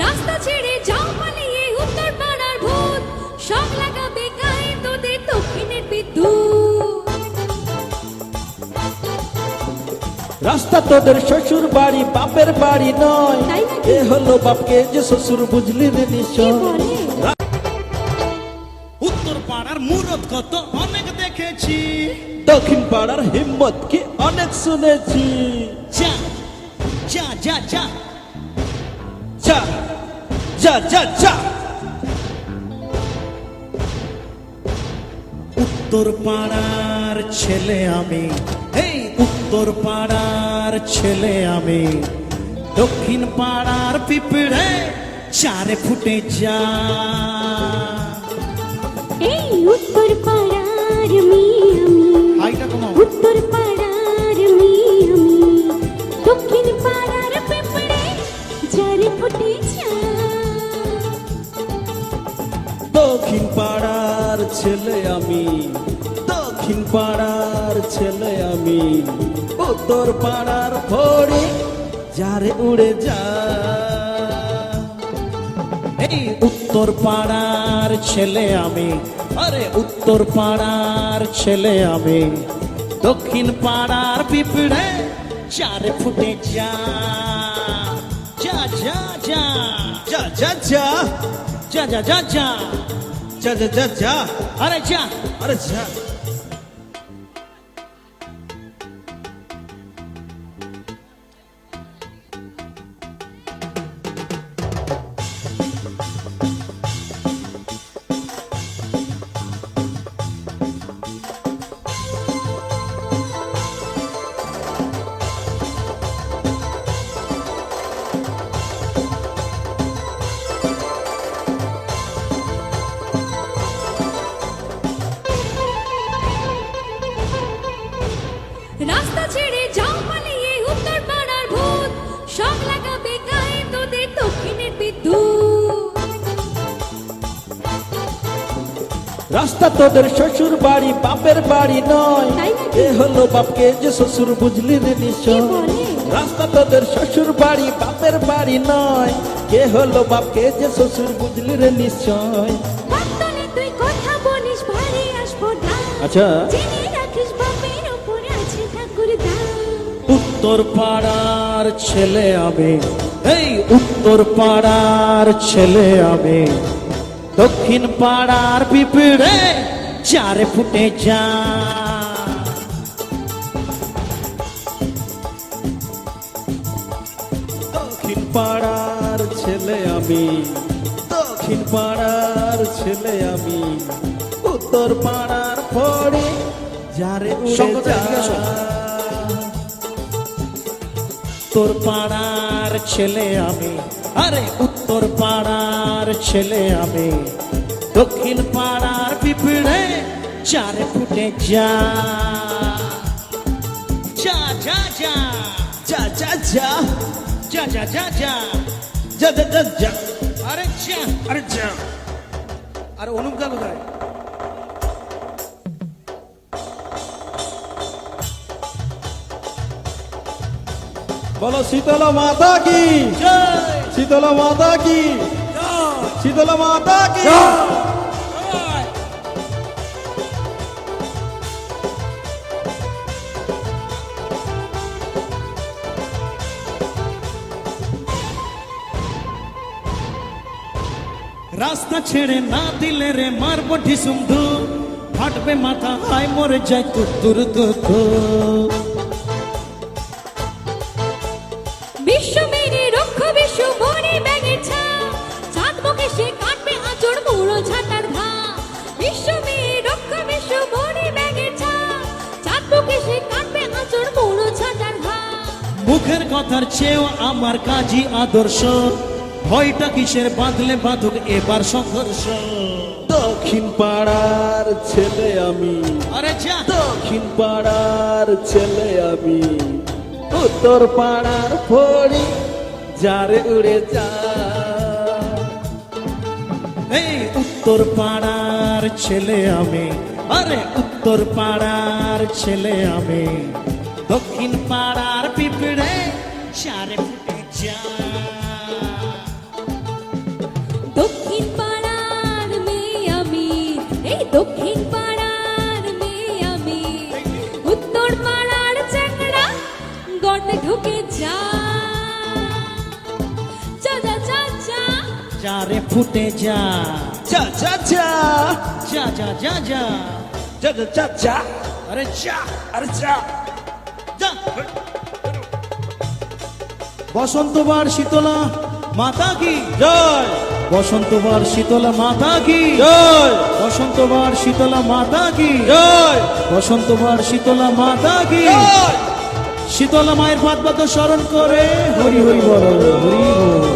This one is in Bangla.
রাস্তা ছেড়ে যাও পালিয়ে উত্তর পাড়ার ভূত, সব লাগাবে গায়ে তোদের দক্ষিণের বিদ্যুৎ। রাস্তা তোদের শ্বশুর বাড়ি বাপের বাড়ি নয়, তাই নাকি? এ হলো বাপকে যে শ্বশুর বুঝলি রে নিশ্চয়। উত্তর পাড়ার মুরত কত অনেক দেখেছি, দক্ষিণ পাড়ার হিম্মত কি অনেক শুনেছি। যা যা যা যা যা যা যা যা। উত্তর পাড়ার ছেলে আমি, এই উত্তর পাড়ার ছেলে আমি, দক্ষিণ পাড়ার পিঁপড়ে চারে ফুটে যা। এই উত্তর পাড়ার মেয়ে আমি, হাইটা কমাও। উত্তর পাড়ার মেয়ে আমি, দক্ষিণ পাড়ার পিঁপড়ে ঝাড়ে ফুটে যা। দক্ষিণ পাড়ার ছেলে আমি, দক্ষিণ পাড়ার ছেলে আমি, উত্তর পাড়ার ফড়ি যারে উড়ে যা। এই উত্তর পাড়ার ছেলে আমি, আরে উত্তর পাড়ার ছেলে আমি, দক্ষিণ পাড়ার পিঁপড়ে চারে ফুটে যা। যা যা যা যা যা যা যা যা যা যা যা যা যা যা। আরে যা। আরে যা। রাস্তা ছেড়ে যাও পালিয়ে উত্তর পাড়ার ভূত, সব লাগাবে গায়ে তোদের দক্ষিণের বিদ্যুৎ। রাস্তা তোদের শ্বশুর বাড়ি বাপের বাড়ি নয়, তাই নাকি? এ হলো বাপকে যে শ্বশুর বুঝলি রে নিশ্চয়। কে বলে? রাস্তা তোদের শ্বশুর বাড়ি বাপের বাড়ি নয়, কে হলো বাপকে যে শ্বশুর বুঝলি রে নিশ্চয়। বাপ্তনে তুই কথা বলিস ভারী আসবো না, আচ্ছা। জেনে রাখিস বাপের ওপরে আছে ঠাকুর দান। উত্তর পাড়ার ছেলে আমি, এই উত্তর পাড়ার ছেলে আমি, দক্ষিণ পাড়ার পিঁপড়ে চারে ফুটে যা। দক্ষিণ পাড়ার ছেলে আমি, দক্ষিণ পাড়ার ছেলে আমি, উত্তর পাড়ার ফড়ি যারে উড়ে সঙ্গতে যা। এদিকে আসো। উত্তর পাড়ার ছেলে আমি, আরে উত্তর পাড়ার ছেলে আমি, দক্ষিণ পাড়ার পিঁপড়ে চারে ফুটে যা। যা যা যা যা যা যা যা যা যা যা যা যা যা যা। আরে যা। আরে যা। আরে অনুপদা কোথায়? বলো শীতলা মাতা কি, জয় শীতলা মাতা কি, জয় শীতলা মাতা কি। জয়। রাস্তা ছেড়ে না দিলে রে মারবো ঢিসুম ধু, ফাটবে মাথা হায় মরে যায় কুতুর দুধু। বিশ্ব মেরে রক্ষ বিশ্ব মনে ব্যাঙের ছা, চাঁদ মুখে সে কাটবে আঁচড় মুড়ো ঝাঁটার ঘা। বিশ্ব মেরে রক্ষ বিশ্ব মনে ব্যাঙের ছা, চাঁদ মুখে সে কাটবে আঁচড় মুড়ো ঝাঁটার ঘা। মুখের কথার চেয়েও আমার কাজী আদর্শ, ভয়টা কিসের বাঁধলে বাঁধুক এবার সংঘর্ষ। দক্ষিণ পাড়ার ছেলে আমি, আরে যা। দক্ষিণ পাড়ার ছেলে আমি, উত্তর পাড়ার ফড়ি যারে উড়ে যা। এই উত্তর পাড়ার ছেলে আমি, আরে উত্তর পাড়ার ছেলে আমি, দক্ষিণ পাড়ার পিঁপড়ে চারে ফুটে যা। যা রে ফুটে যা যা যা যা যা যা যা যা যা যা যা যা আরে যা আরে যা যা বসন্তবার শীতলা মাতা কি জয় বসন্তবার শীতলা মাতা কি জয় বসন্তবার শীতলা মাতা কি জয় বসন্তবার শীতলা মাতা কি জয় শীতলা মায়ের পাদ স্মরণ করে হরি হরি বল হরি বল